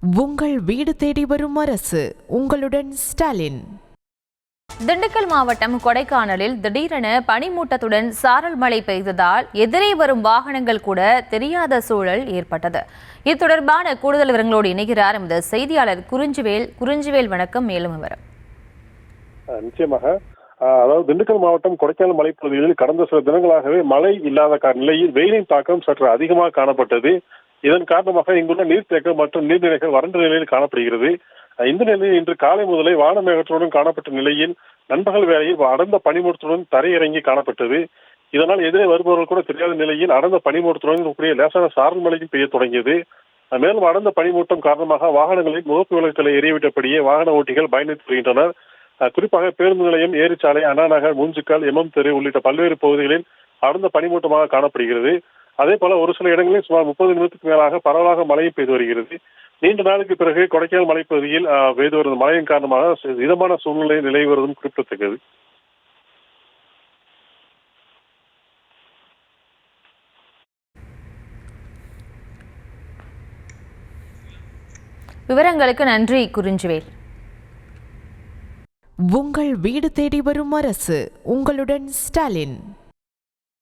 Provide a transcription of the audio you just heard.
உங்கள் வீடு தேடி வரும் அரசு. உங்களுடன் ஸ்டாலின். திண்டுக்கல் மாவட்டம் கொடைக்கானலில் திடீரென பனிமூட்டத்துடன் சாரல் மழை பெய்ததால் எதிரே வரும் வாகனங்கள் கூட தெரியாத சூழல் ஏற்பட்டது. இது தொடர்பான கூடுதல் விவரங்களோடு இணைகிறார் எமது செய்தியாளர் குறிஞ்சிவேல். வணக்கம். மேலும் விவரம். நிச்சயமாக, அதாவது திண்டுக்கல் மாவட்டம் கொடைக்கானல் மலைப்பகுதிகளில் கடந்த சில தினங்களாகவே மழை இல்லாத நிலையில் வெயிலின் தாக்கம் சற்று அதிகமாக காணப்பட்டது. இதன் காரணமாக இங்குள்ள நீர்த்தேக்கம் மற்றும் நீர்நிலைகள் வறண்ட நிலையில் காணப்படுகிறது. இந்த நிலையில் இன்று காலை முதலே வானமேகத்துடன் காணப்பட்ட நிலையில் நண்பகல் வேளையில் அடர்ந்த பனிமூட்டத்துடன் தரையிறங்கி காணப்பட்டது. இதனால் எதிரே வருபவர்கள் கூட தெரியாத நிலையில் அடர்ந்த பனிமூட்டத்துடன் கூடிய லேசான சாரல் மழையும் பெய்ய தொடங்கியது. மேலும் அடர்ந்த பனிமூட்டம் காரணமாக வாகனங்களில் முகப்பு விளக்குகளை எரியவிட்டபடியே வாகன ஓட்டிகள் பயணித்து வருகின்றனர். குறிப்பாக பேருந்து நிலையம், ஏரிச்சாலை, அண்ணாநகர், மூஞ்சிக்கால், எம்எம் தெரு உள்ளிட்ட பல்வேறு பகுதிகளில் அடர்ந்த பனிமூட்டமாக காணப்படுகிறது. அதே போல ஒரு சில இடங்களில் சுமார் 30 நிமிடத்துக்கு மேலாக பரவலாக மழையும் பெய்து வருகிறது. நீண்ட நாளுக்கு பிறகு கொடைக்கானல் மலைப்பகுதியில் பெய்து வரும் மழையின் காரணமாக இதமான சூழ்நிலை நிலவி வருவதும் குறிப்பிடத்தக்கது. விவரங்களுக்கு நன்றி குறிஞ்சிவேல். உங்கள் வீடு தேடி வரும் அரசு. உங்களுடன் ஸ்டாலின்.